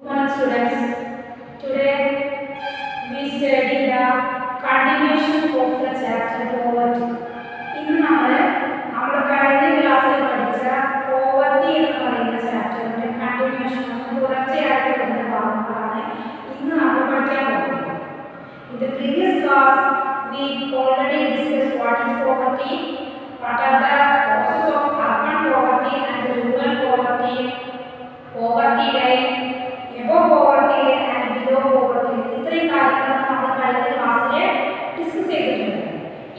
Morning students. Today we study the continuation of the chapter poverty. ഇന്ന് നമ്മൾ കഴിഞ്ഞ ക്ലാസ്സിൽ പഠിച്ച poverty എന്ന് പറയുന്ന ചാപ്റ്ററിന്റെ continuation തുടർച്ചയായിട്ട് വരുന്ന ഭാഗങ്ങളാണ് ഇന്ന് നമ്മൾ പഠിക്കാൻ പോകുന്നത്. In the previous class we already discussed what is poverty, what are the causes of urban poverty and rural poverty, poverty line, above poverty and below poverty. ഇത്രയും കാര്യങ്ങൾ നമ്മൾ കഴിഞ്ഞ ക്ലാസ്സിൽ ഡിസ്കസ് ചെയ്തിട്ടുണ്ട്.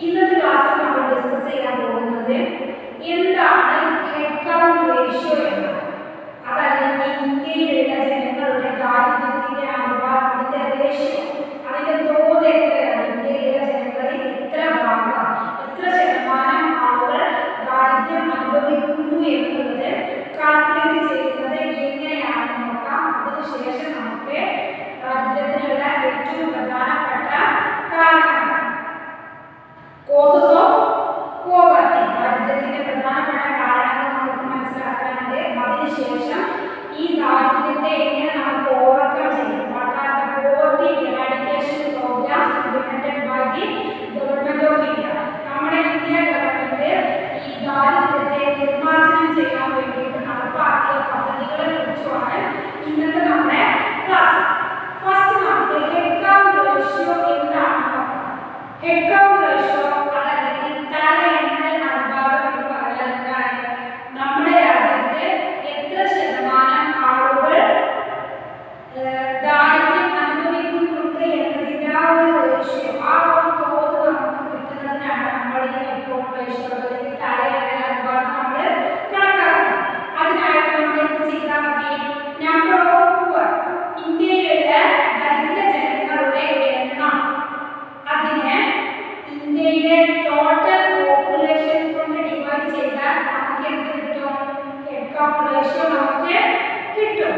ഇന്നത്തെ ക്ലാസ്സിൽ നമ്മൾ ഡിസ്കസ് ചെയ്യാൻ പോകുന്നത് എന്താണ് ഹെഡ് കൗണ്ട് റേഷ്യോ എന്നാണ്. അതല്ലെങ്കിൽ ഇന്ത്യയിലുള്ള ജനങ്ങളുടെ ദാരിദ്ര്യത്തിന്റെ അനുപാതത്തിന്റെ റേഷ്യോ, അതിന്റെ തോത് എത്രയാണ്, ഇന്ത്യയിലുള്ള ജനങ്ങളിൽ എത്ര ഭാഗം, എത്ര ശതമാനം ആളുകൾ ദാരിദ്ര്യം അനുഭവിക്കുന്നു എന്നുള്ളത് കാൽക്കുലേറ്റ് ചെയ്യുന്നത് എങ്ങനെയാണെന്ന് നോക്കാം. അതിനുശേഷം നമുക്ക് ദാരിദ്ര്യത്തിനുള്ള ഏറ്റവും പ്രധാനപ്പെട്ട കാരണങ്ങൾ, കോസസ് ഓഫ് പോവർട്ടി, ദാരിദ്ര്യത്തിന്റെ പ്രധാനപ്പെട്ട കാരണങ്ങൾ നമുക്ക് മനസ്സിലാക്കാനുണ്ട്. അതിനുശേഷം ഈ ദാരിദ്ര്യത്തെ എങ്ങനെ നമുക്ക് ഓവർകം ചെയ്യും, what are the poverty eradication programmes implemented by the government of India. നമ്മുടെ ഇന്ത്യ ഗവൺമെന്റ് ഈ ദാരിദ്ര്യത്തെ നിർമ്മാർജ്ജനം ചെയ്യാൻ വേണ്ടിയിട്ട് നടപ്പാക്കിയ പദ്ധതികളെ കുറിച്ചുമാണ് ഇന്നത്തെ നമ്മുടെ ക്ലാസ്. ഫസ്റ്റ് നമുക്ക് ഹെഡ് കൗണ്ട് റേഷ്യോ എന്താണെന്ന് നോക്കാം. ഹെഡ് കൗണ്ട് റേഷ്യോ അതല്ലെങ്കിൽ തലയെണ്ണൽ അനുപാതം എന്ന് പറഞ്ഞാൽ എന്താണ്? നമ്മുടെ രാജ്യത്ത് എത്ര ശതമാനം ആളുകൾ ദാരിദ്ര്യം അനുഭവിക്കുന്നുണ്ട് എന്നതിന്റെ ആ ഒരു റേഷ്യോ, ആ ഒരു തോത് നമുക്ക് കിട്ടുന്നതിനാണ് നമ്മൾ ഈ ഹെഡ് കൗണ്ട് റേഷ്യോ അല്ലെങ്കിൽ തലയെണ്ണൽ അനുപാതം നമ്മൾ കണക്കാക്കുന്നത്. അതിനായിട്ട് നമ്മൾ എന്ത് ചെയ്താൽ മതി? നമ്പർ ഓഫ് പുവർ, ഇന്ത്യയിലുള്ള ദരിദ്ര ജനങ്ങളുടെ എണ്ണം, അതിനെ ഇന്ത്യയിലെ ടോട്ടൽ പോപ്പുലേഷൻ കൊണ്ട് ഡിവൈഡ് ചെയ്താൽ നമുക്ക് എന്ത് കിട്ടും? ഹെഡ് കൗണ്ട് റേഷ്യോ നമുക്ക് കിട്ടും.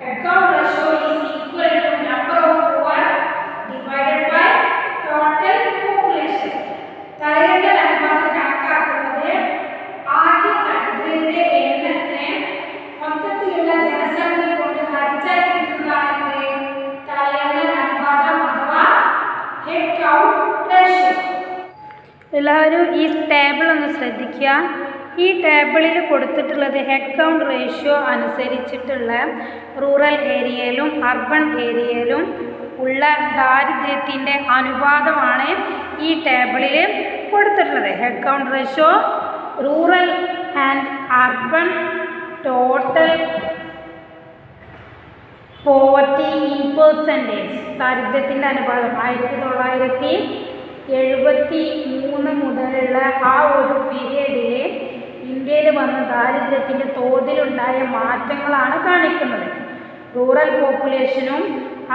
Head count ratio is equal to number of poor divided by total population. തലയെണ്ണൽ അനുപാതം കണക്കാക്കുന്നത് ആകെ ദരിദ്രരുടെ എണ്ണത്തെ മൊത്തത്തിലുള്ള ജനസംഖ്യ കൊണ്ട് ഹരിച്ചാൽ കിട്ടുന്നതാണ് തലയെണ്ണൽ അനുപാതം അഥവാ ഹെഡ് കൗണ്ട് റേഷ്യോ. എല്ലാവരും ഈ ടേബിൾ ഒന്ന് ശ്രദ്ധിക്കുക. ഈ ടേബിളിൽ കൊടുത്തിട്ടുള്ളത് ഹെഡ് കൗണ്ട് റേഷ്യോ അനുസരിച്ചിട്ടുള്ള റൂറൽ ഏരിയയിലും അർബൻ ഏരിയയിലും ഉള്ള ദാരിദ്ര്യത്തിൻ്റെ അനുപാതമാണ് ഈ ടേബിളിൽ കൊടുത്തിട്ടുള്ളത്. Head count ratio rural and urban total poverty in percentage, ദാരിദ്ര്യത്തിൻ്റെ അനുപാതം 1973 മുതലുള്ള ആ ഒരു പീരിയഡിൽ ഇന്ത്യയിൽ വന്ന ദാരിദ്ര്യത്തിൻ്റെ തോതിലുണ്ടായ മാറ്റങ്ങളാണ് കാണിക്കുന്നത്. റൂറൽ പോപ്പുലേഷനും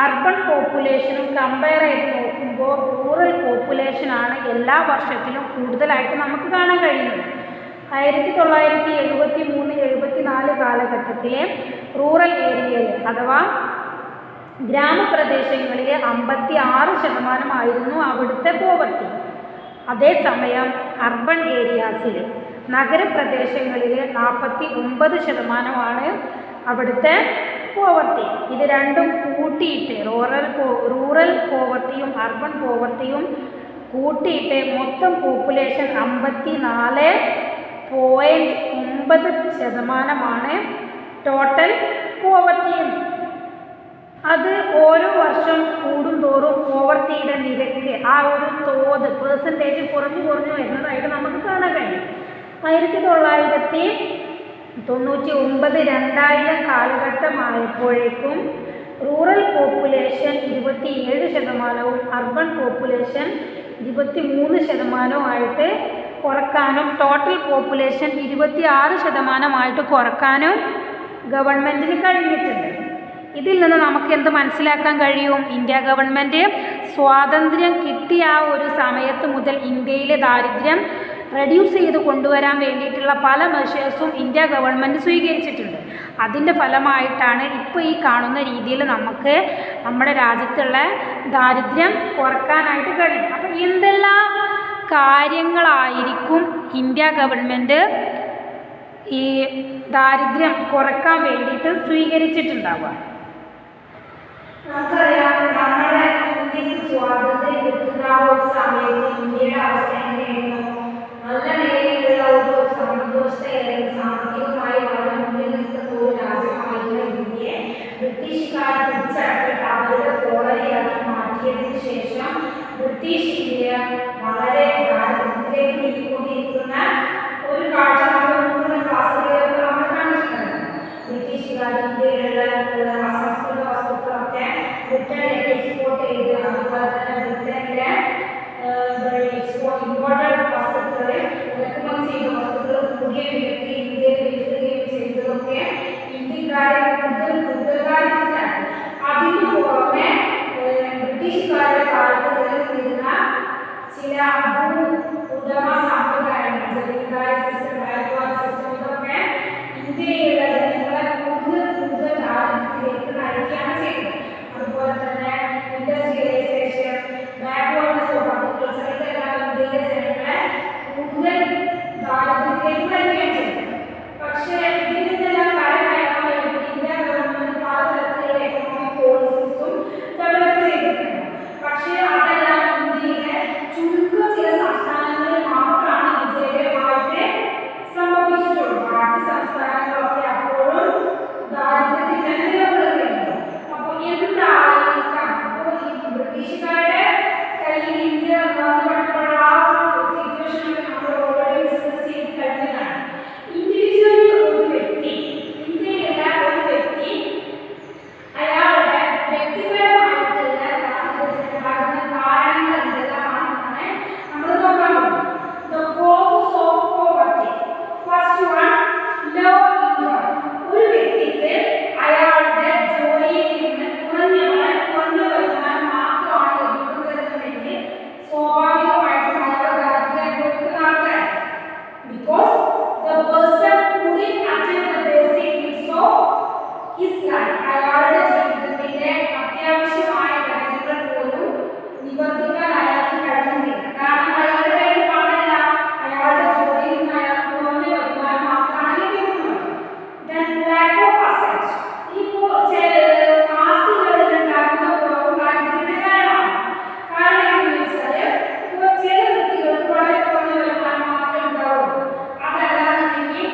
അർബൻ പോപ്പുലേഷനും കമ്പയർ ചെയ്ത് നോക്കുമ്പോൾ റൂറൽ പോപ്പുലേഷനാണ് എല്ലാ വർഷത്തിലും കൂടുതലായിട്ട് നമുക്ക് കാണാൻ കഴിയുന്നത്. 1973-74 കാലഘട്ടത്തിലെ റൂറൽ ഏരിയയിൽ അഥവാ ഗ്രാമപ്രദേശങ്ങളിൽ 56% അവിടുത്തെ പോവർട്ടി. അതേസമയം അർബൻ ഏരിയാസിൽ നഗരപ്രദേശങ്ങളിൽ 49% അവിടുത്തെ പോവർട്ടി. ഇത് രണ്ടും കൂട്ടിയിട്ട് റൂറൽ പോവർട്ടിയും അർബൻ പോവർട്ടിയും കൂട്ടിയിട്ട് മൊത്തം പോപ്പുലേഷൻ 54.9% ടോട്ടൽ പോവർട്ടിയും. അത് ഓരോ വർഷം കൂടുന്തോറും പോവർട്ടിയുടെ നിരക്ക്, ആ ഒരു തോത് പെർസെൻറ്റേജ് കുറഞ്ഞു വരുന്നതായിട്ട് നമുക്ക് കാണാൻ കഴിയും. 1999-2000 കാലഘട്ടമായപ്പോഴേക്കും റൂറൽ പോപ്പുലേഷൻ 27%, അർബൻ പോപ്പുലേഷൻ 23% കുറക്കാനും ടോട്ടൽ പോപ്പുലേഷൻ 26% കുറക്കാനും ഗവൺമെൻറ്റിന് കഴിഞ്ഞിട്ടുണ്ട്. ഇതിൽ നിന്ന് നമുക്ക് എന്ത് മനസ്സിലാക്കാൻ കഴിയും? ഇന്ത്യ ഗവൺമെൻറ് സ്വാതന്ത്ര്യം കിട്ടിയ ആ ഒരു സമയത്ത് മുതൽ ഇന്ത്യയിലെ ദാരിദ്ര്യം റെഡ്യൂസ് ചെയ്ത് കൊണ്ടുവരാൻ വേണ്ടിയിട്ടുള്ള പല മെഷേഴ്സും ഇന്ത്യ ഗവൺമെൻറ് സ്വീകരിച്ചിട്ടുണ്ട്. അതിൻ്റെ ഫലമായിട്ടാണ് ഇപ്പോൾ ഈ കാണുന്ന രീതിയിൽ നമുക്ക് നമ്മുടെ രാജ്യത്തുള്ള ദാരിദ്ര്യം കുറക്കാനായിട്ട് കഴിയും. അപ്പോൾ എന്തെല്ലാം കാര്യങ്ങളായിരിക്കും ഇന്ത്യ ഗവൺമെൻറ് ഈ ദാരിദ്ര്യം കുറക്കാൻ വേണ്ടിയിട്ട് സ്വീകരിച്ചിട്ടുണ്ടാവുക? നമുക്കറിയാം നമ്മുടെ ഇന്ത്യക്ക് സ്വാതന്ത്ര്യം കിട്ടുന്ന ആ ഒരു സമയത്ത് ഇന്ത്യയുടെ അവസ്ഥ എങ്ങനെയായിരുന്നു? നല്ല നിലയിലുള്ള ഒരു സമ്പദ്വ്യവസ്ഥയായിരുന്നു. സാമ്പത്തികമായി വളരെ മുന്നിൽ നിൽക്കുന്ന ഒരു രാജ്യമായിരുന്ന ഇന്ത്യയെ ബ്രിട്ടീഷുകാർ പിടിച്ചടക്കിയിട്ട് അവരുടെ കോളനിയാക്കി മാറ്റിയതിനു ശേഷം ബ്രിട്ടീഷ് ഇന്ത്യ വളരെ ദാരിദ്ര്യത്തിലേക്ക് നീങ്ങിക്കൊണ്ടിരിക്കുന്ന ഒരു കാഴ്ച നമ്മുടെ ക്ലാസ്സുകളിലൊക്കെ നമ്മൾ കണ്ടിട്ടുണ്ട്. ബ്രിട്ടീഷുകാർ ഇന്ത്യയിലുള്ള അസംസ്കൃത വസ്തുക്കളൊക്കെ ബ്രിട്ടനിലേക്ക് എക്സ്പോർട്ട് ചെയ്ത്, അതുപോലെ തന്നെ ബ്രിട്ടനിലെ ഇമ്പോർട്ടൻ്റ് വസ്തുക്കൾ ഇറക്കുമതി ചെയ്ത വസ്തുക്കൾ കൂടിയ വിലക്ക് ഇന്ത്യയിൽ വിൽക്കുകയും ചെയ്തതൊക്കെ ഇന്ത്യക്കാരെ കൂടുതലാക്കി. അതിനു പുറമെ ബ്രിട്ടീഷുകാരുടെ കാലത്ത് നിലനിന്നിരുന്ന ചില ഉടമ സമ്പ്രദായങ്ങൾ, ജമീന്ദാരി സിസ്റ്റം, ബാക്ക്വാർഡ് സിസ്റ്റം, ഇതൊക്കെ ഇന്ത്യയിലുള്ള ജനങ്ങളെ കൂടുതൽ ദാരിദ്ര്യത്തിലേക്ക് നയിക്കുകയാണ് ചെയ്തത്. അതുപോലെ തന്നെ ഇൻഡസ്ട്രിയലൈസേഷൻ, ബാക്ക്വേർഡ്നെസ് ഓഫ് അഗ്രികൾച്ചർ, ഇതെല്ലാം ഇന്ത്യയിലെ ജനങ്ങളെ കൂടുതൽ ദാരിദ്ര്യത്തിലേക്ക് നയിക്കുകയാണ് ചെയ്തത്. പക്ഷേ ഇതിൽ നിന്നെല്ലാം കാര്യമാക്കാൻ വേണ്ടി ഇന്ത്യ ഗവൺമെന്റ് പലതരത്തിലുള്ള എക്കണോമിക് പോളിസീസും ഡെവലപ്പ് ചെയ്തിട്ടുണ്ട്. പക്ഷേ അതെല്ലാം ഇന്ത്യയിലെ ചുരുക്കം ചില സംസ്ഥാനങ്ങളിൽ മാത്രമാണ് വിജയകരമായിട്ട് സംഭവിച്ചിട്ടുള്ളൂ. ബാക്കി സംസ്ഥാനങ്ങളൊക്കെ അപ്പോഴും ദാരിദ്ര്യത്തിൽ തന്നെ നിലകൊള്ളുകയുണ്ട്. അപ്പോൾ എന്തായിരിക്കാം? അപ്പോൾ ഈ ബ്രിട്ടീഷുകാരുടെ കയ്യിൽ ഇന്ത്യ വന്നുകൊണ്ടുള്ള ആ ഒരു സിറ്റുവേഷനൊക്കെ നമ്മൾ ഓൾറെഡി ഡിസ്കസ് ചെയ്ത് കഴിഞ്ഞതാണ്. ഇൻഡിവിജ്വലി ഒരു വ്യക്തി, ഇന്ത്യയിലുള്ള ഒരു വ്യക്തി അയാളുടെ വ്യക്തിപരമായിട്ടുള്ള ദാരിദ്ര്യത്തിനുണ്ടാകുന്ന കാരണങ്ങൾ എന്തെല്ലാമാണെന്നാണ് നമ്മൾ നോക്കാൻ പോകുന്നത്. The causes of poverty. First one, low income. ഒരു വ്യക്തിക്ക് അയാളുടെ ജോലിയിൽ നിന്ന് കുറഞ്ഞ വരുമാനം മാത്രമാണ് ലഭിക്കുന്നതെന്നുണ്ടെങ്കിൽ സ്വാഭാവികമായിട്ടും അയാൾ ദാരിദ്ര്യം അനുഭവിക്കുന്ന ആൾക്കാർ. Because the person couldn't attend the basic needs of his life. അയാളുടെ ജീവിതത്തിന്റെ അത്യാവശ്യമായ കാര്യങ്ങൾ പോലും നിവർത്തിക്കാൻ അയാൾക്ക് കഴിയുന്നില്ല. കാരണം അയാളുടെ കയ്യിൽ പണമില്ല, അയാളുടെ ജോലിയിൽ നിന്ന് അയാൾക്ക് കുറഞ്ഞ വരുമാനം മാത്രമാണ് ലഭിക്കുന്നത്. Then lack of assets. ഇപ്പോൾ ആസ്തികളിലുണ്ടാകുന്ന കുറവും ദാരിദ്ര്യത്തിന്റെ കാരണമാണ്. കാരണം എന്താണെന്ന് വെച്ചാൽ ചില വ്യക്തികൾക്ക് വളരെ കുറഞ്ഞ വരുമാനം മാത്രമേ ഉണ്ടാവുള്ളൂ. അതല്ലാന്നുണ്ടെങ്കിൽ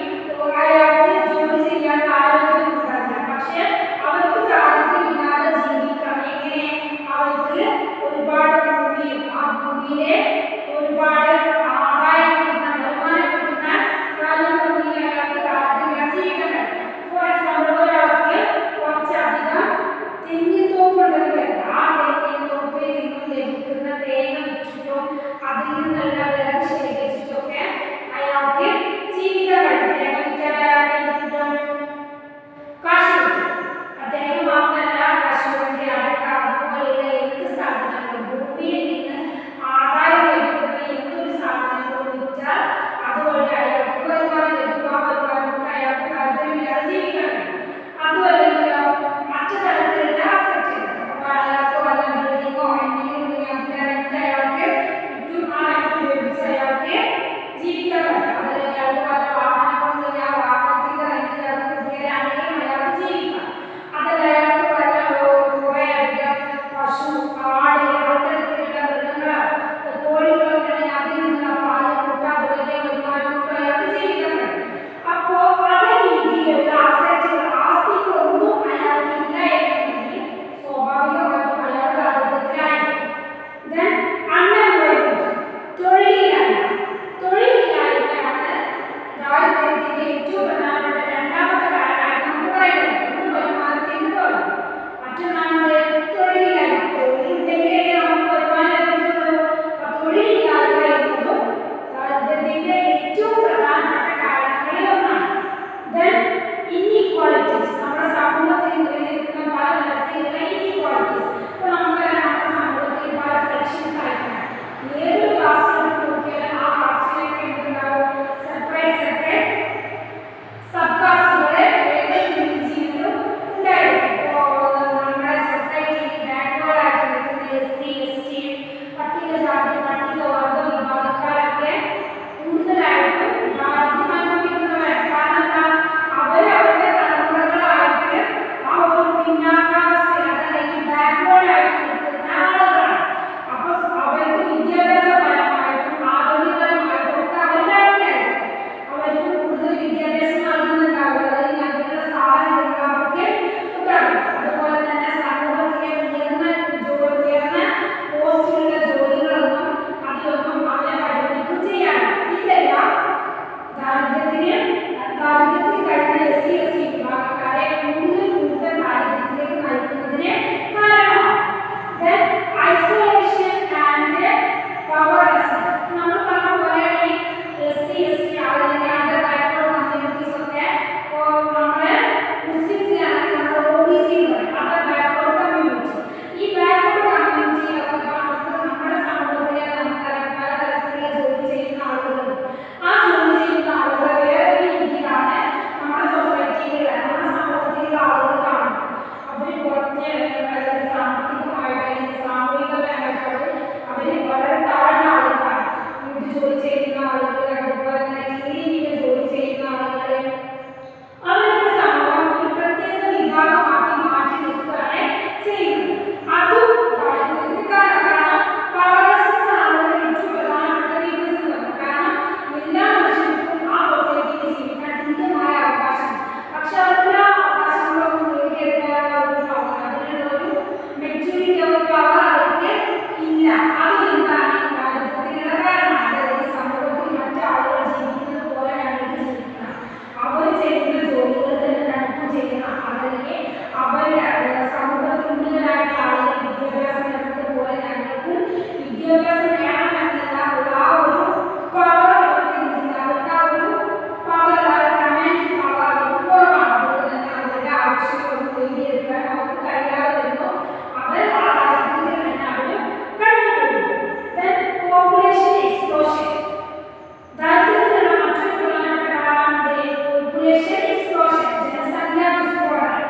അയാൾക്ക് ജോലി ചെയ്യാൻ ആരോഗ്യം ഉണ്ടാവില്ല. പക്ഷെ അവർക്ക് ദാരിദ്ര്യമില്ലാതെ ജീവിക്കാൻ അവരുടെ സമൂഹത്തിൽ മുഴുവനായിട്ടുള്ള ആളുകൾ വിദ്യാഭ്യാസം നേടുന്നത് പോലെ ഞങ്ങൾക്ക് വിദ്യാഭ്യാസം നേടണം എന്നുള്ള ആ ഒരു പവർ അവർക്ക് ആ ഒരു പവർ കമാൻഡ് പവർ അവർക്ക് കുറവാണ്. അതുകൊണ്ട് തന്നെ അവരുടെ ആവശ്യങ്ങളൊന്നും നേടിയെടുക്കാൻ അവർക്ക് കഴിയാതെ വരുന്നു. അവർ ആ രാജ്യത്തിൽ തന്നെ അവർ കഴിഞ്ഞു പോകുന്നു. പോപ്പുലേഷൻ എക്സ്പ്ലോഷൻ, ദാരിദ്ര്യത്തിലുള്ള മറ്റൊരു പ്രധാനപ്പെട്ട ആളാണ് പോപ്പുലേഷൻ എക്സ്പ്ലോഷൻ, ജനസംഖ്യാ വിസ്ഫോടനം.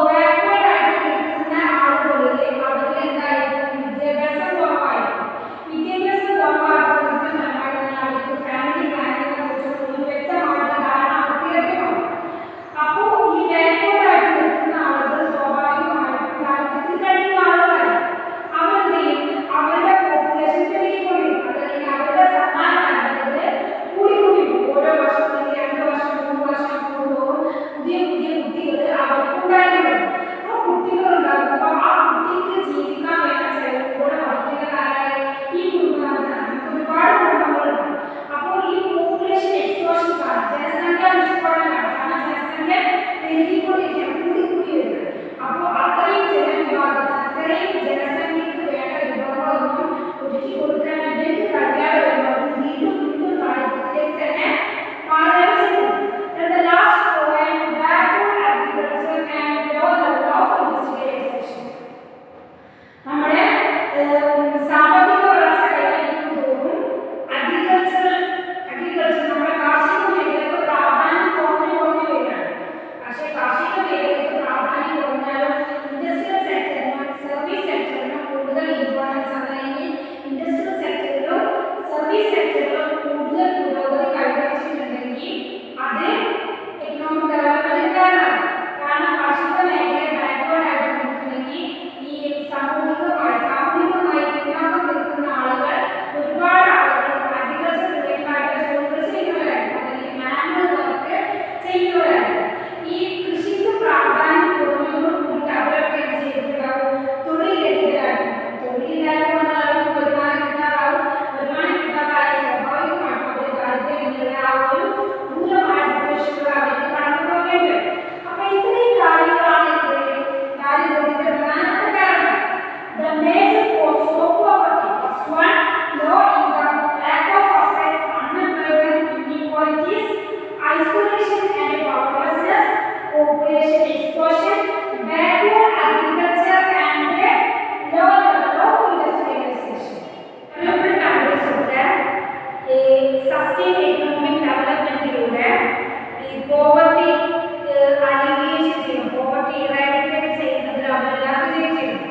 ബാക്ക്വേർഡ് ആയിട്ട് നിൽക്കുന്ന ആളുകളിലെ അവരിൽ എന്തായിരിക്കും വിദ്യാഭ്യാസം കുറവായിരിക്കും. വിദ്യാഭ്യാസം കുറവായിട്ട് നിൽക്കുന്ന സമയത്ത് അവർക്ക് ഫാമിലി പ്ലാനിങ്ങിനെ കുറിച്ചുള്ള ഒരു വ്യക്തമായിട്ടുള്ള ധാരണ അവർക്ക് ലഭ്യമാണ്. അപ്പോൾ ഈ ബാക്ക്വേർഡ് ആയിട്ട് നിൽക്കുന്ന ആളുകൾ സ്വാഭാവികമായിട്ടും ദാരിദ്ര്യത്തിൽ കഴിയുന്ന ആളുകളായിരിക്കും. അവരെന്ത് ചെയ്യും? അവരുടെ പോപ്പുലേഷൻ പെരുകിക്കൊണ്ടിരിക്കും. അതല്ലെങ്കിൽ അവരുടെ സമ്മാനങ്ങളുടെ കൂടിക്കൊണ്ടിരിക്കും. ഓരോ വർഷം 2 വർഷം 3 വർഷം കൂടുമ്പോൾ പുതിയ പുതിയ കുട്ടികൾ അവർക്കുണ്ടായിരുന്നു. ആ കുട്ടികൾ ഉണ്ടാകുമ്പോൾ ആ കുട്ടിക്ക് ജീവിക്കാൻ വേണ്ട ചെലവ് കൂടെ വഹിക്കുന്നതായ ഈ കുടുംബനാഥനാണ്. നമുക്ക് ഒരുപാട് കുടുംബങ്ങളുണ്ട്. അപ്പോൾ ഈ പോപ്പുലേഷൻ എക്സ്പ്ലോഷൻ കാരണം ജനസംഖ്യ വിസ്ഫോടനമാണ്. കാരണം ജനസംഖ്യ പെരുകിക്കൊണ്ടിരിക്കുകയാണ്, കൂടിക്കൂടി വരുന്നത്. അപ്പോൾ അത്രയും ജനവിഭാഗത്തിന് അത്രയും ജനസംഖ്യക്ക് വേണ്ട വിഭവങ്ങളൊന്നും ഒരുക്കി കൊടുക്കാൻ ഇവർക്ക് കഴിയാതെ വരുമ്പോൾ വീണ്ടും വീണ്ടും ദാരിദ്ര്യത്തിലേക്ക് തന്നെ മാറുകയാണ് ചെയ്യുന്നത്. The last point, backward agriculture and low level of industrialization. നമ്മുടെ സാമ്പത്തിക വളർച്ച കൈവരിക്കും തോറും അഗ്രികൾച്ചർ നമ്മുടെ കാർഷിക മേഖലയ്ക്ക് പ്രാധാന്യം കുറഞ്ഞു വരികയാണ്. പക്ഷേ കാർഷിക മേഖലയ്ക്ക് പ്രാധാന്യം കുറഞ്ഞാലും ഇൻഡസ്ട്രിയൽ സെക്ടറിനും സർവീസ് സെക്ടറിനും കൂടുതൽ ഇമ്പോർട്ടൻസ്, അല്ലെങ്കിൽ ഇൻഡസ്ട്രിയൽ സെക്ടറിലും സർവീസ് സെക്ടറിലും കൂടുതൽ പുരോഗതി കൈവരിച്ചിട്ടുണ്ടെങ്കിൽ അത് എക്കണോമിക് ഡെവലപ്മെന്റ് കാരണമാണ്. കാരണം കാർഷിക മേഖല ബാക്ക്വേർഡ് ആയിട്ട് നിൽക്കുന്നെങ്കിൽ ഈ സാമൂഹികമായി പിന്നോക്കം നിൽക്കുന്ന ആളുകൾ ഒരുപാട് ആളുകൾ അഗ്രികൾച്ചർ റിലേറ്റഡ് ആയിട്ടുള്ള ജോലികൾ ചെയ്യുന്നവരായിരിക്കും, അല്ലെങ്കിൽ മാനുവൽ വർക്ക് ചെയ്യുന്നവരായിരിക്കും. ഈ കൃഷിക്ക് പ്രാധാന്യം കുറഞ്ഞതോടുകൂടി അവരൊക്കെ എന്ത് ചെയ്തിട്ടുണ്ടാവും? തൊഴിലില്ലായ്മ അവർക്ക് വരുമാനം കിട്ടാതാവും. വരുമാനം കിട്ടാതായ സ്വാഭാവികമായിട്ടും അവർ ദാരിദ്ര്യം എന്നുള്ള ആ ഒരു ദൂരമായ സിറ്റുവേഷനിലൂടെ അവർക്ക് കടന്നു പോകേണ്ടി വരും. അപ്പൊ ഇത്രയും കാര്യങ്ങളാണ് ദാരിദ്ര്യത്തിന്റെ പ്രധാനപ്പെട്ട കാരണം. The major causes of poverty. First one, low income, lack of asset, unemployment, inequalities, isolation and powerlessness, population explosion, backward agriculture and low level of industrialization. Developed countries ഉണ്ട് സസ്റ്റൈൻ എക്കണോമിക് ഡെവലപ്മെന്റിലൂടെ ഈ പോവർട്ടി അലിവിയേഷൻ ചെയ്യും, poverty eradicate ചെയ്യുന്നതിൽ അവരെല്ലാം വിജയിച്ചിരുന്നു.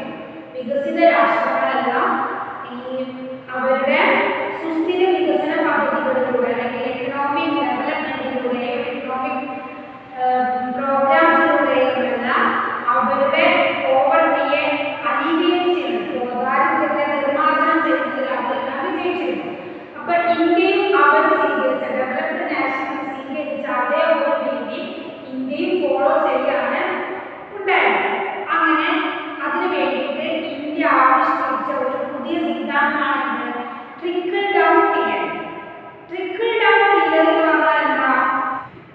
വികസിത രാഷ്ട്രങ്ങളെല്ലാം ഈ അവരുടെ സുസ്ഥിര വികസന പദ്ധതികളിലൂടെ അല്ലെങ്കിൽ എക്കണോമിക് ഡെവലപ്മെന്റിലൂടെ എക്കണോമിക് പ്രോഗ്രാംസിലൂടെയെല്ലാം അവരുടെ പോവർട്ടിയെ അലിവിയേറ്റ് ചെയ്തു, ദാരിദ്ര്യത്തെ നിർമ്മാർജ്ജനം ചെയ്യുന്നതിൽ അവരെല്ലാം വിജയിച്ചിരുന്നു. അപ്പൊ ഇന്ത്യയും അവർ സ്വീകരിച്ച ഡെവലപ്ഡ് നാഷൻസ് സ്വീകരിച്ച അതേ ഒരു രീതി ഇന്ത്യയും ഫോളോ ചെയ്യാണ് ഉണ്ടായത്. അങ്ങനെ അതിനു വേണ്ടിയിട്ട് ഇന്ത്യ ആവിഷ്കരിച്ച ഒരു പുതിയ സിദ്ധാന്തമാണ് trickle down theory. Trickle down theory എന്ന് പറഞ്ഞാൽ എന്താ?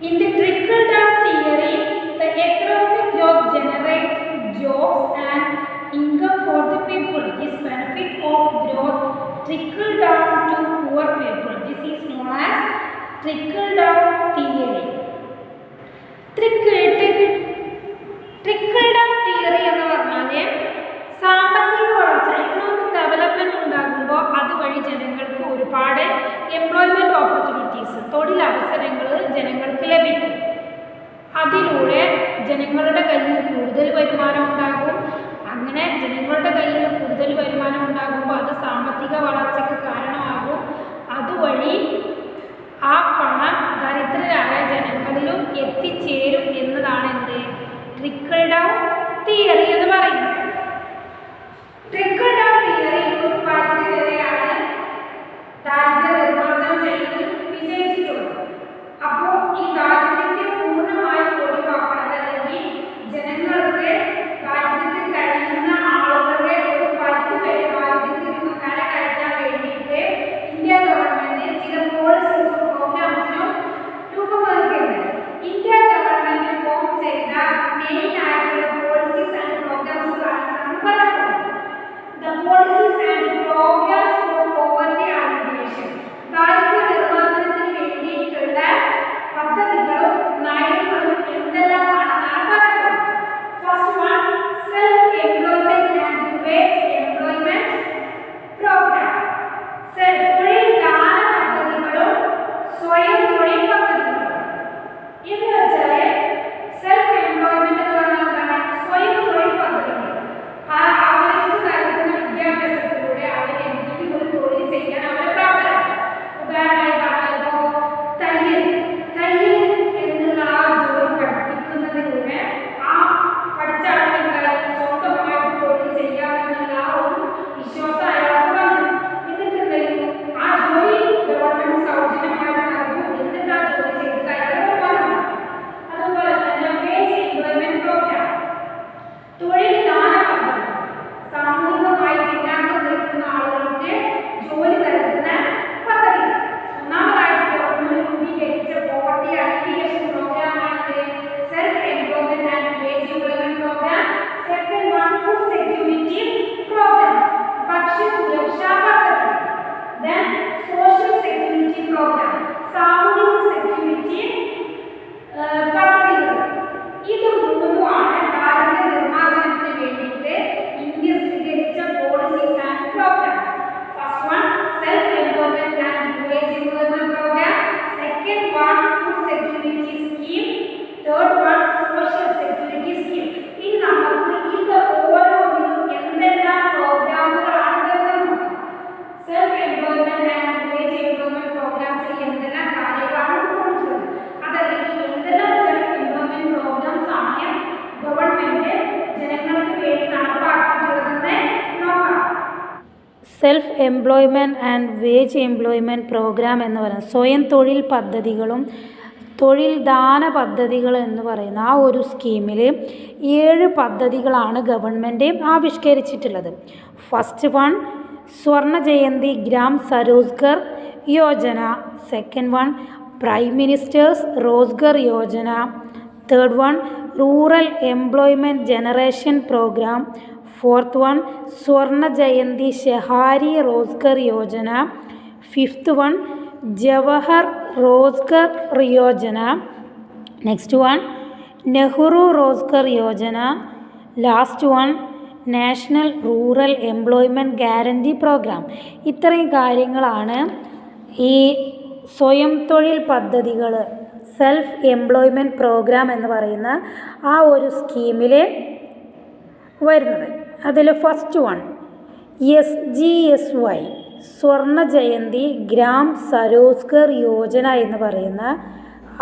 In the trickle down theory, the economic growth generates jobs and income for the people. This benefit of growth trickle down to poor people. This is known as trickle down theory. Trickle down theory എന്ന് പറഞ്ഞാൽ സാമ്പത്തിക വളർച്ച, economic development ഉണ്ടാകുമ്പോൾ അതുവഴി ജനങ്ങൾക്ക് ഒരുപാട് employment opportunities, തൊഴിലവസരങ്ങൾ ജനങ്ങൾക്ക് ലഭിക്കും. അതിലൂടെ ജനങ്ങളുടെ കയ്യിൽ കൂടുതൽ വരുമാനം ഉണ്ടാകും. അങ്ങനെ ജനങ്ങളുടെ കയ്യിൽ കൂടുതൽ വരുമാനം ഉണ്ടാകുമ്പോൾ അത് സാമ്പത്തിക വളർച്ചയ്ക്ക് കാരണമാകും. അതുവഴി ആ പണം ദരിദ്രരായ ജനങ്ങളിലും എത്തിച്ചേരും എന്നതാണ് എന്ത് ട്രിക്കിൾ ഡൗൺ തിയറി എന്ന് പറയുന്നത്. ട്രിക്കിൾ ഡൗൺ തിയറി ഒരു പരിധി വരെയാണ് ദാരിദ്ര്യ നിർമ്മാർജ്ജനം ചെയ്യുന്നതിൽ വിജയിച്ചിട്ടുള്ളത്. അപ്പോൾ ഈ ദാരിദ്ര്യത്തെ പൂർണ്ണമായും ഒഴിവാക്കണം, അല്ലെങ്കിൽ ജനങ്ങൾക്ക് ദാരിദ്ര്യത്തിൽ കഴിയുന്ന ആളുകളുടെ ഒരു പരിധി വരെ ദാരിദ്ര്യത്തിൽ നിന്ന് കരകയറ്റാൻ വേണ്ടിയിട്ട് ഇന്ത്യ ഗവൺമെന്റ് ചില പോളിസീസും പ്രോഗ്രാംസിനും രൂപം നൽകുന്നുണ്ട്. ഇന്ത്യ ഗവൺമെന്റ് ഫോം ചെയ്ത മെയിൻ ആയിട്ടുള്ള self employment and wage employment programme എന്ന് പറയുന്നത് സ്വയം തൊഴിൽ പദ്ധതികളും തൊഴിൽ ദാന പദ്ധതികൾ എന്ന് പറയുന്ന ആ ഒരു സ്കീമിൽ 7 പദ്ധതികളാണ് government ആവിഷ്കരിച്ചിട്ടുള്ളത്. First one Swarna Jayanti Gram Swarozgar Yojana. Second one prime minister's Rozgar Yojana. Third one rural employment generation programme. Fourth one Swarna Jayanti Shahari Rozgar Yojana. Fifth one Jawahar Rozgar Yojana. Next one Nehru Rozgar Yojana. Last one national rural employment guarantee programme. ഇത്രയും കാര്യങ്ങളാണ് ഈ സ്വയം തൊഴിൽ പദ്ധതികൾ സെൽഫ് എംപ്ലോയ്മെൻറ്റ് പ്രോഗ്രാം എന്ന് പറയുന്ന ആ ഒരു സ്കീമിൽ വരുന്നത്. അതിൽ ഫസ്റ്റ് വൺ SGSY സ്വർണ്ണ ജയന്തി ഗ്രാം സരോസ്ഗർ യോജന എന്ന് പറയുന്ന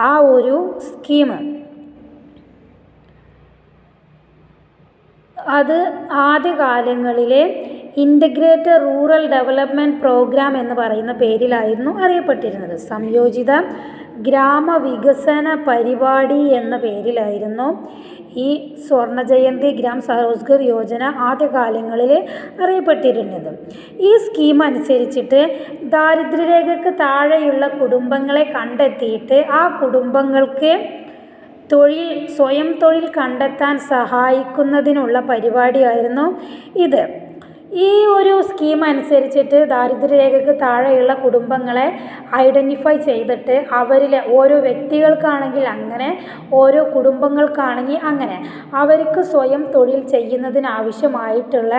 ആ ഒരു സ്കീം. അത് ആദ്യകാലങ്ങളിലെ ഇൻ്റഗ്രേറ്റഡ് റൂറൽ ഡെവലപ്മെൻറ്റ് പ്രോഗ്രാം എന്ന് പറയുന്ന പേരിലായിരുന്നു അറിയപ്പെട്ടിരുന്നത്. സംയോജിത ഗ്രാമവികസന പരിപാടി എന്ന പേരിലായിരുന്നു ഈ സ്വർണ്ണ ജയന്തി ഗ്രാം സരോസ്ഗർ യോജന ആദ്യകാലങ്ങളിൽ അറിയപ്പെട്ടിരുന്നത്. ഈ സ്കീം അനുസരിച്ചിട്ട് ദാരിദ്ര്യരേഖയ്ക്ക് താഴെയുള്ള കുടുംബങ്ങളെ കണ്ടെത്തിയിട്ട് ആ കുടുംബങ്ങൾക്ക് സ്വയം തൊഴിൽ കണ്ടെത്താൻ സഹായിക്കുന്നതിനുള്ള പരിപാടിയായിരുന്നു ഇത്. ഈ ഒരു സ്കീം അനുസരിച്ചിട്ട് ദാരിദ്ര്യരേഖയ്ക്ക് താഴെയുള്ള കുടുംബങ്ങളെ ഐഡൻറ്റിഫൈ ചെയ്തിട്ട് അവരിൽ ഓരോ വ്യക്തികൾക്കാണെങ്കിൽ അങ്ങനെ, ഓരോ കുടുംബങ്ങൾക്കാണെങ്കിൽ അങ്ങനെ അവർക്ക് സ്വയം തൊഴിൽ ചെയ്യുന്നതിനാവശ്യമായിട്ടുള്ള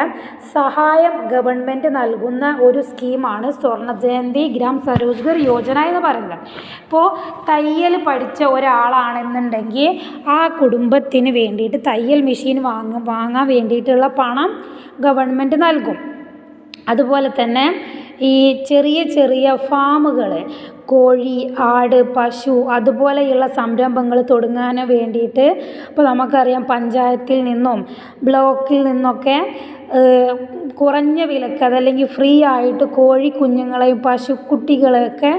സഹായം ഗവൺമെൻറ് നൽകുന്ന ഒരു സ്കീമാണ് സ്വർണ്ണ ജയന്തി ഗ്രാം സരോസ്ഗർ യോജന എന്ന് പറയുന്നത്. ഇപ്പോൾ തയ്യൽ പഠിച്ച ഒരാളാണെന്നുണ്ടെങ്കിൽ ആ കുടുംബത്തിന് വേണ്ടിയിട്ട് തയ്യൽ മെഷീൻ വാങ്ങാൻ വേണ്ടിയിട്ടുള്ള പണം ഗവൺമെൻറ് നൽകും. അതുപോലെ തന്നെ ഈ ചെറിയ ചെറിയ ഫാമുകൾ, കോഴി, ആട്, പശു അതുപോലെയുള്ള സംരംഭങ്ങൾ തുടങ്ങാൻ വേണ്ടിയിട്ട് ഇപ്പോൾ നമുക്കറിയാം പഞ്ചായത്തിൽ നിന്നും ബ്ലോക്കിൽ നിന്നൊക്കെ കുറഞ്ഞ വിലക്ക് അതല്ലെങ്കിൽ ഫ്രീ ആയിട്ട് കോഴി കുഞ്ഞുങ്ങളെയും പശുക്കുട്ടികളെയൊക്കെ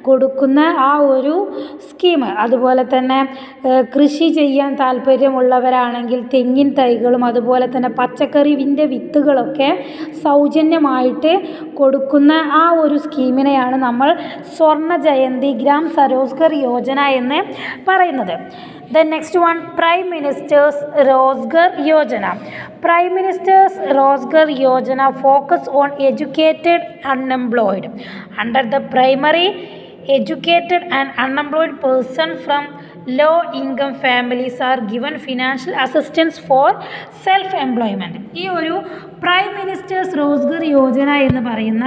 കൊടുക്കുന്ന ആ ഒരു സ്കീം. അതുപോലെ തന്നെ കൃഷി ചെയ്യാൻ താല്പര്യമുള്ളവരാണെങ്കിൽ തെങ്ങിൻ തൈകളും അതുപോലെ തന്നെ പച്ചക്കറിൻ്റെ വിത്തുകളൊക്കെ സൗജന്യമായിട്ട് കൊടുക്കുന്ന ആ ഒരു സ്കീമിനെയാണ് നമ്മൾ സ്വർണ്ണ ജയന്തി ഗ്രാം സരോസ്ഗർ യോജന എന്ന് പറയുന്നത്. Then next one, Prime Minister's Rozgar Yojana. Prime Minister's Rozgar Yojana focus on educated unemployed. Under the primary, educated and unemployed person from low income families are given financial assistance for self-employment. ഈ ഒരു prime minister's Rozgar Yojana എന്ന് പറയുന്ന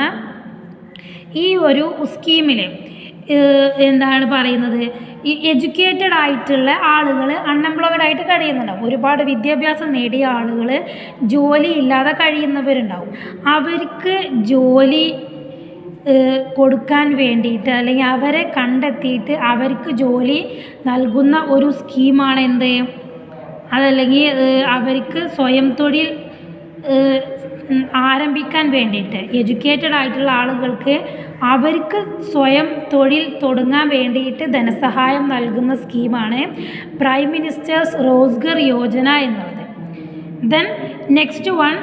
ഈ ഒരു സ്കീമിൽ എന്താണ് പറയുന്നത്, ഈ എഡ്യൂക്കേറ്റഡ് ആയിട്ടുള്ള ആളുകൾ അൺഎംപ്ലോയിഡ് ആയിട്ട് കഴിയുന്നുണ്ടാവും. ഒരുപാട് വിദ്യാഭ്യാസം നേടിയ ആളുകൾ ജോലി ഇല്ലാതെ കഴിയുന്നവരുണ്ടാവും. അവർക്ക് ജോലി കൊടുക്കാൻ വേണ്ടിയിട്ട് അല്ലെങ്കിൽ അവരെ കണ്ടെത്തിയിട്ട് അവർക്ക് ജോലി നൽകുന്ന ഒരു സ്കീമാണ് എന്ത്, അതല്ലെങ്കിൽ അവർക്ക് സ്വയം തൊഴിൽ ആരംഭിക്കാൻ വേണ്ടിയിട്ട് എഡ്യൂക്കേറ്റഡ് ആയിട്ടുള്ള ആളുകൾക്ക് അവർക്ക് സ്വയം തൊഴിൽ തുടങ്ങാൻ വേണ്ടിയിട്ട് ധനസഹായം നൽകുന്ന സ്കീമാണ് പ്രൈം മിനിസ്റ്റേഴ്സ് റോസ്ഗർ യോജന എന്നുള്ളത്. ദെൻ നെക്സ്റ്റ് വൺ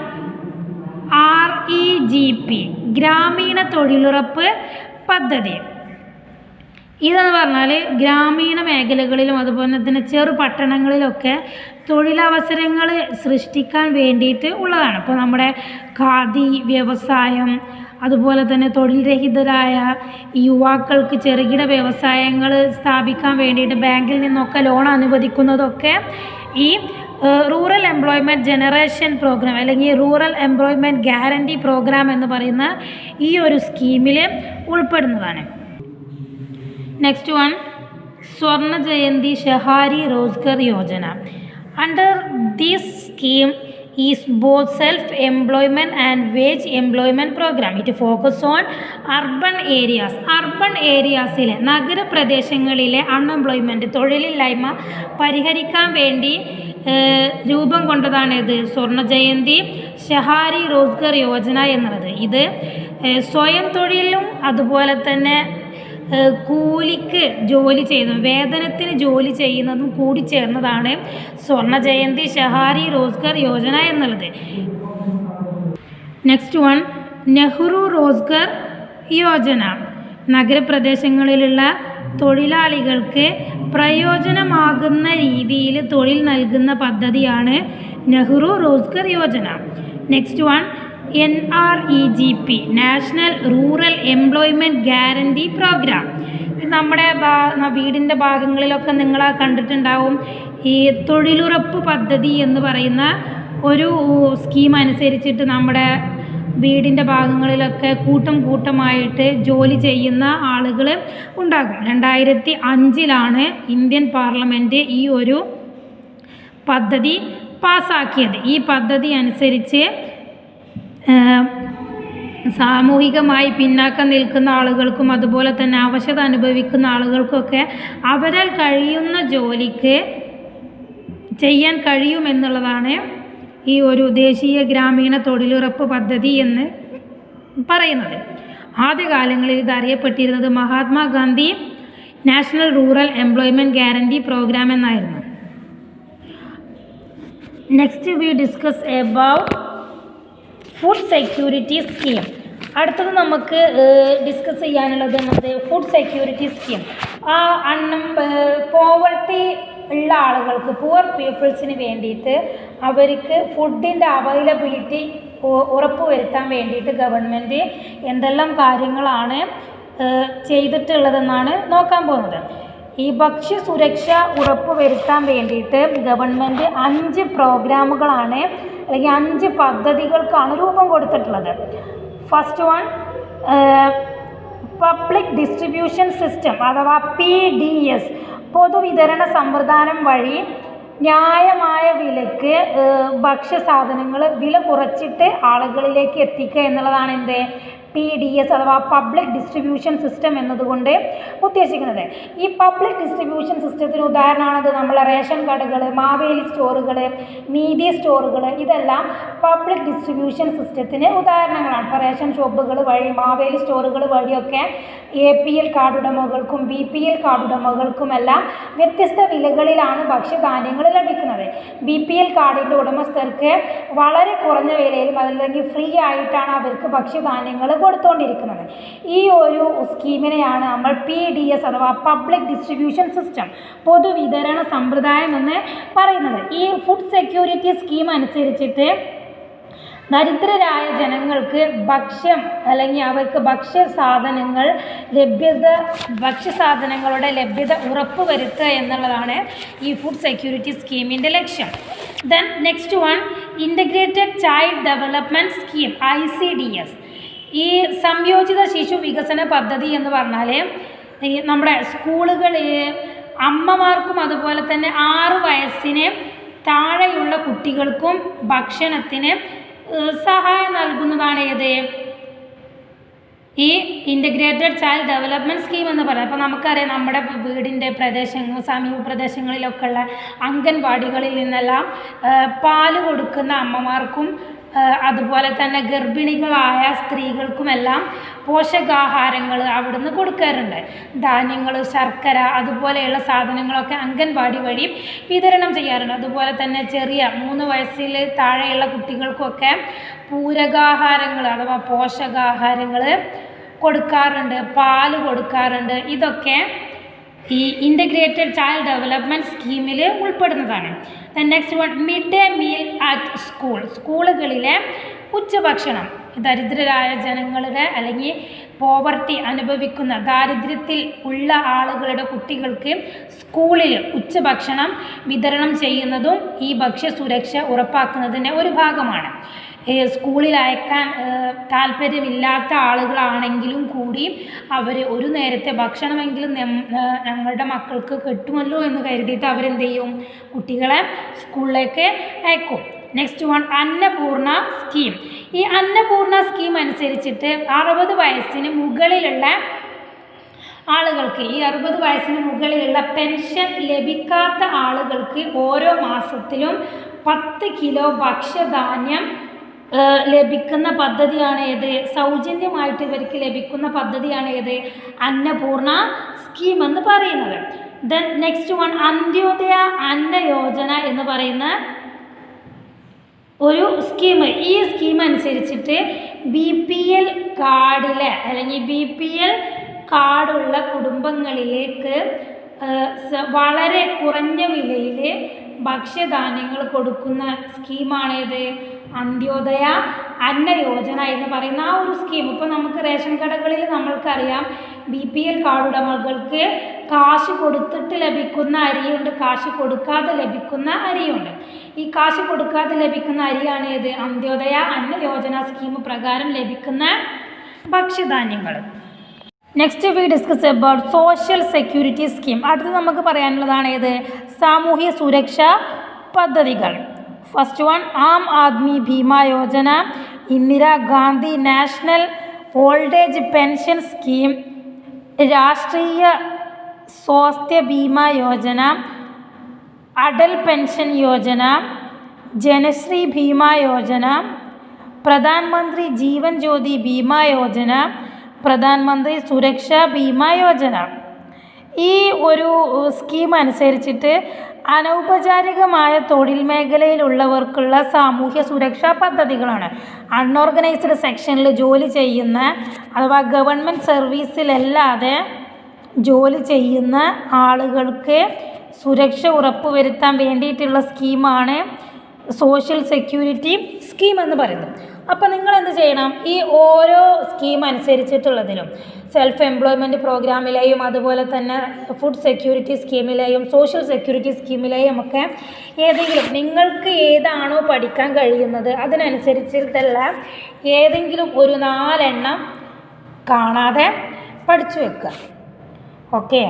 REGP ഗ്രാമീണ തൊഴിലുറപ്പ് പദ്ധതി. ഇതെന്ന് പറഞ്ഞാൽ ഗ്രാമീണ മേഖലകളിലും അതുപോലെ തന്നെ ചെറു പട്ടണങ്ങളിലൊക്കെ തൊഴിലവസരങ്ങൾ സൃഷ്ടിക്കാൻ വേണ്ടിയിട്ട് ഉള്ളതാണ്. ഇപ്പോൾ നമ്മുടെ ഖാദി വ്യവസായം, അതുപോലെ തന്നെ തൊഴിൽ രഹിതരായ യുവാക്കൾക്ക് ചെറുകിട വ്യവസായങ്ങൾ സ്ഥാപിക്കാൻ വേണ്ടിയിട്ട് ബാങ്കിൽ നിന്നൊക്കെ ലോൺ അനുവദിക്കുന്നതൊക്കെ ഈ റൂറൽ എംപ്ലോയ്മെൻറ്റ് ജനറേഷൻ പ്രോഗ്രാം അല്ലെങ്കിൽ റൂറൽ എംപ്ലോയ്മെൻറ്റ് ഗ്യാരണ്ടി പ്രോഗ്രാം എന്ന് പറയുന്ന ഈ ഒരു സ്കീമിൽ ഉൾപ്പെടുന്നതാണ്. Next one Swarna Jayanti Shahari Rozgar Yojana. Under this scheme is both self-employment and wage employment program. It focus on urban areas. Urban areasile നഗരപ്രദേശങ്ങളിലെ അൺഎംപ്ലോയ്മെൻറ്റ് തൊഴിലില്ലായ്മ പരിഹരിക്കാൻ വേണ്ടി രൂപം കൊണ്ടതാണ് ഇത് സ്വർണ്ണ ജയന്തി ഷെഹാരി റോസ്ഗർ യോജന എന്നുള്ളത്. ഇത് സ്വയം തൊഴിലും അതുപോലെ തന്നെ കൂലിക്ക് ജോലി ചെയ്യുന്നതും വേതനത്തിന് ജോലി ചെയ്യുന്നതും കൂടി ചേർന്നതാണ് സ്വർണ്ണ ജയന്തി ഷഹാരി റോസ്ഗർ യോജന എന്നുള്ളത്. Next one Nehru Rozgar Yojana. നഗരപ്രദേശങ്ങളിലുള്ള തൊഴിലാളികൾക്ക് പ്രയോജനമാകുന്ന രീതിയിൽ തൊഴിൽ നൽകുന്ന പദ്ധതിയാണ് Nehru Rozgar Yojana. Next one NREGP national rural employment guarantee programme. നമ്മുടെ വീടിൻ്റെ ഭാഗങ്ങളിലൊക്കെ നിങ്ങൾ കണ്ടിട്ടുണ്ടാവും. ഈ തൊഴിലുറപ്പ് പദ്ധതി എന്ന് പറയുന്ന ഒരു സ്കീം അനുസരിച്ചിട്ട് നമ്മുടെ വീടിൻ്റെ ഭാഗങ്ങളിലൊക്കെ കൂട്ടമായിട്ട് ജോലി ചെയ്യുന്ന ആളുകൾ ഉണ്ടാകും. 2005 ഇന്ത്യൻ പാർലമെൻറ്റ് ഈ ഒരു പദ്ധതി പാസ്സാക്കിയത്. ഈ പദ്ധതി അനുസരിച്ച് സാമൂഹികമായി പിന്നാക്കം നിൽക്കുന്ന ആളുകൾക്കും അതുപോലെ തന്നെ അവശത അനുഭവിക്കുന്ന ആളുകൾക്കൊക്കെ അവരാൽ കഴിയുന്ന ജോലിക്ക് ചെയ്യാൻ കഴിയുമെന്നുള്ളതാണ് ഈ ഒരു ദേശീയ ഗ്രാമീണ തൊഴിലുറപ്പ് പദ്ധതി എന്ന് പറയുന്നത്. ആദ്യകാലങ്ങളിൽ ഇത് അറിയപ്പെട്ടിരുന്നത് Mahatma Gandhi national rural employment guarantee programme എന്നായിരുന്നു. Next we discuss about food security scheme. അടുത്തത് നമുക്ക് ഡിസ്കസ് ചെയ്യാനുള്ളത് ഫുഡ് സെക്യൂരിറ്റി സ്കീം. പോവർട്ടി ഉള്ള ആളുകൾക്ക്, പുവർ പീപ്പിൾസിന് വേണ്ടിയിട്ട് അവർക്ക് ഫുഡിൻ്റെ അവൈലബിലിറ്റി ഉറപ്പുവരുത്താൻ വേണ്ടിയിട്ട് ഗവൺമെൻറ് എന്തെല്ലാം കാര്യങ്ങളാണ് ചെയ്തിട്ടുള്ളതെന്നാണ് നോക്കാൻ പോകുന്നത്. ഈ ഭക്ഷ്യസുരക്ഷ ഉറപ്പുവരുത്താൻ വേണ്ടിയിട്ട് ഗവൺമെൻറ് 5 പ്രോഗ്രാമുകളാണ് അല്ലെങ്കിൽ 5 പദ്ധതികൾക്കാണ് രൂപം കൊടുത്തിട്ടുള്ളത്. First one public distribution system അഥവാ PDS, പൊതുവിതരണ സമ്പ്രദായം വഴി ന്യായമായ വിലക്ക് ഭക്ഷ്യസാധനങ്ങൾ വില കുറച്ചിട്ട് ആളുകളിലേക്ക് എത്തിക്കുക എന്നുള്ളതാണ് എന്ത് PDS അഥവാ പബ്ലിക് ഡിസ്ട്രിബ്യൂഷൻ സിസ്റ്റം എന്നതുകൊണ്ട് ഉദ്ദേശിക്കുന്നത്. ഈ പബ്ലിക് ഡിസ്ട്രിബ്യൂഷൻ സിസ്റ്റത്തിന് ഉദാഹരണമാണത് നമ്മളെ റേഷൻ കടകൾ, മാവേലി സ്റ്റോറുകൾ, നീതി സ്റ്റോറുകൾ. ഇതെല്ലാം പബ്ലിക് ഡിസ്ട്രിബ്യൂഷൻ സിസ്റ്റത്തിന് ഉദാഹരണങ്ങളാണ്. ഇപ്പോൾ റേഷൻ ഷോപ്പുകൾ വഴി, മാവേലി സ്റ്റോറുകൾ വഴിയൊക്കെ APL കാർഡ് ഉടമകൾക്കും BPL കാർഡ് ഉടമകൾക്കുമെല്ലാം വ്യത്യസ്ത വിലകളിലാണ് ഭക്ഷ്യധാന്യങ്ങൾ ലഭിക്കുന്നത്. BPL കാർഡിൻ്റെ ഉടമസ്ഥർക്ക് വളരെ കുറഞ്ഞ വിലയിലും അതല്ലെങ്കിൽ ഫ്രീ ആയിട്ടാണ് അവർക്ക് ഭക്ഷ്യധാന്യങ്ങൾ കൊടുത്തുകൊണ്ടിരിക്കുന്നത്. ഈ ഒരു സ്കീമിനെയാണ് നമ്മൾ PDS അഥവാ പബ്ലിക് ഡിസ്ട്രിബ്യൂഷൻ സിസ്റ്റം, പൊതുവിതരണ സമ്പ്രദായം എന്ന് പറയുന്നത്. ഈ ഫുഡ് സെക്യൂരിറ്റി സ്കീം അനുസരിച്ചിട്ട് ദരിദ്രരായ ജനങ്ങൾക്ക് ഭക്ഷ്യം അല്ലെങ്കിൽ അവർക്ക് ഭക്ഷ്യസാധനങ്ങളുടെ ലഭ്യത ഉറപ്പുവരുത്തുക എന്നുള്ളതാണ് ഈ ഫുഡ് സെക്യൂരിറ്റി സ്കീമിൻ്റെ ലക്ഷ്യം. Then next one integrated child development scheme ICDS. ഈ സംയോജിത ശിശു വികസന പദ്ധതി എന്ന് പറഞ്ഞാൽ നമ്മുടെ സ്കൂളുകളിൽ അമ്മമാർക്കും അതുപോലെ തന്നെ 6 വയസ്സിന് താഴെയുള്ള കുട്ടികൾക്കും ഭക്ഷണത്തിന് സഹായം നൽകുന്നതാണ് ഏത് ഈ ഇൻ്റഗ്രേറ്റഡ് ചൈൽഡ് ഡെവലപ്മെൻറ്റ് സ്കീം എന്ന് പറയുന്നത്. അപ്പോൾ നമുക്കറിയാം നമ്മുടെ വീടിൻ്റെ സമീപ പ്രദേശങ്ങളിലൊക്കെ ഉള്ള അംഗൻവാടികളിൽ നിന്നെല്ലാം പാല് കൊടുക്കുന്ന അമ്മമാർക്കും അതുപോലെ തന്നെ ഗർഭിണികളായ സ്ത്രീകൾക്കുമെല്ലാം പോഷകാഹാരങ്ങൾ അവിടുന്ന് കൊടുക്കാറുണ്ട്. ധാന്യങ്ങൾ, ശർക്കര അതുപോലെയുള്ള സാധനങ്ങളൊക്കെ അംഗൻവാടി വഴി വിതരണം ചെയ്യാറുണ്ട്. അതുപോലെ തന്നെ ചെറിയ 3 വയസ്സിൽ താഴെയുള്ള കുട്ടികൾക്കൊക്കെ പൂരകാഹാരങ്ങൾ അഥവാ പോഷകാഹാരങ്ങൾ കൊടുക്കാറുണ്ട്, പാല് കൊടുക്കാറുണ്ട്. ഇതൊക്കെ ഈ ഇൻ്റഗ്രേറ്റഡ് ചൈൽഡ് ഡെവലപ്മെൻറ്റ് സ്കീമിൽ ഉൾപ്പെടുന്നതാണ്. Next one mid day meal at school. സ്കൂളുകളിലെ ഉച്ചഭക്ഷണം ദരിദ്രരായ ജനങ്ങളുടെ അല്ലെങ്കിൽ പോവർട്ടി അനുഭവിക്കുന്ന ദാരിദ്ര്യത്തിൽ ഉള്ള ആളുകളുടെ കുട്ടികൾക്ക് സ്കൂളിൽ ഉച്ചഭക്ഷണം വിതരണം ചെയ്യുന്നതും ഈ ഭക്ഷ്യസുരക്ഷ ഉറപ്പാക്കുന്നതിൻ്റെ ഒരു ഭാഗമാണ്. സ്കൂളിൽ അയക്കാൻ താല്പര്യമില്ലാത്ത ആളുകളാണെങ്കിലും കൂടി അവർ ഒരു നേരത്തെ ഭക്ഷണമെങ്കിലും ഞങ്ങളുടെ മക്കൾക്ക് കിട്ടുമല്ലോ എന്ന് കരുതിയിട്ട് അവരെന്ത് ചെയ്യും, കുട്ടികളെ സ്കൂളിലേക്ക് അയക്കും. Next one Annapurna scheme. ഈ അന്നപൂർണ സ്കീം അനുസരിച്ചിട്ട് 60 വയസ്സിന് മുകളിലുള്ള ആളുകൾക്ക്, ഈ 60 വയസ്സിന് മുകളിലുള്ള പെൻഷൻ ലഭിക്കാത്ത ആളുകൾക്ക് ഓരോ മാസത്തിലും 10 കിലോ ഭക്ഷ്യധാന്യം ലഭിക്കുന്ന പദ്ധതിയാണ് ഏത്? സൗജന്യമായിട്ട് ഇവർക്ക് ലഭിക്കുന്ന പദ്ധതിയാണ് ഏത്? അന്നപൂർണ സ്കീം എന്ന് പറയുന്നത്. ദെൻ നെക്സ്റ്റ് വൺ, അന്ത്യോദയ അന്ന യോജന എന്ന് പറയുന്ന ഒരു സ്കീം. ഈ സ്കീം അനുസരിച്ചിട്ട് BPL കാർഡിലെ അല്ലെങ്കിൽ BPL കാർഡുള്ള കുടുംബങ്ങളിലേക്ക് വളരെ കുറഞ്ഞ വിലയിൽ ഭക്ഷ്യധാന്യങ്ങൾ കൊടുക്കുന്ന സ്കീമാണേത്? അന്ത്യോദയ അന്ന യോജന എന്ന് പറയുന്ന ആ ഒരു സ്കീം. ഇപ്പോൾ നമുക്ക് റേഷൻ കടകളിൽ നമ്മൾക്കറിയാം BPL കാർഡ് ഉടമകൾക്ക് കാശ് കൊടുത്തിട്ട് ലഭിക്കുന്ന അരിയുണ്ട്, കാശ് കൊടുക്കാതെ ലഭിക്കുന്ന അരിയുണ്ട്. ഈ കാശ് കൊടുക്കാതെ ലഭിക്കുന്ന അരിയാണ് ഏത്? അന്ത്യോദയ അന്ന യോജന സ്കീം പ്രകാരം ലഭിക്കുന്ന ഭക്ഷ്യധാന്യങ്ങൾ. Next we discuss about social security scheme. അടുത്ത് നമുക്ക് പറയാനുള്ളതാണ് ഏത്? സാമൂഹ്യ സുരക്ഷാ പദ്ധതികൾ. First one, Aam Aadmi Bima Yojana, Indira Gandhi national old age pension scheme, Rashtriya Swasthya Bima Yojana, Atal pension Yojana, Janashree Bima Yojana, Pradhan Mantri Jeevan ജ്യോതി ബീമാ യോജന, പ്രധാനമന്ത്രി സുരക്ഷാ ബീമാ യോജന. ഈ ഒരു സ്കീം അനുസരിച്ചിട്ട് അനൗപചാരികമായ തൊഴിൽ മേഖലയിലുള്ളവർക്കുള്ള സാമൂഹ്യ സുരക്ഷാ പദ്ധതികളാണ്. അൺഓർഗനൈസ്ഡ് സെക്ഷനിൽ ജോലി ചെയ്യുന്ന അഥവാ ഗവൺമെൻറ് സർവീസിലല്ലാതെ ജോലി ചെയ്യുന്ന ആളുകൾക്ക് സുരക്ഷ ഉറപ്പുവരുത്താൻ വേണ്ടിയിട്ടുള്ള സ്കീമാണ് സോഷ്യൽ സെക്യൂരിറ്റി സ്കീം എന്ന് പറയുന്നത്. അപ്പോൾ നിങ്ങൾ എന്ത് ചെയ്യണം? ഈ ഓരോ സ്കീം അനുസരിച്ചിട്ടുള്ളതിലും സെൽഫ് എംപ്ലോയ്മെൻറ്റ് പ്രോഗ്രാമിലെയും അതുപോലെ തന്നെ ഫുഡ് സെക്യൂരിറ്റി സ്കീമിലെയും സോഷ്യൽ സെക്യൂരിറ്റി സ്കീമിലെയും ഒക്കെ ഏതെങ്കിലും നിങ്ങൾക്ക് ഏതാണോ പഠിക്കാൻ കഴിയുന്നത് അതിനനുസരിച്ചിട്ടുള്ള ഏതെങ്കിലും ഒരു 4 എണ്ണം കാണാതെ പഠിച്ചു വെക്കുക. ഓക്കെ.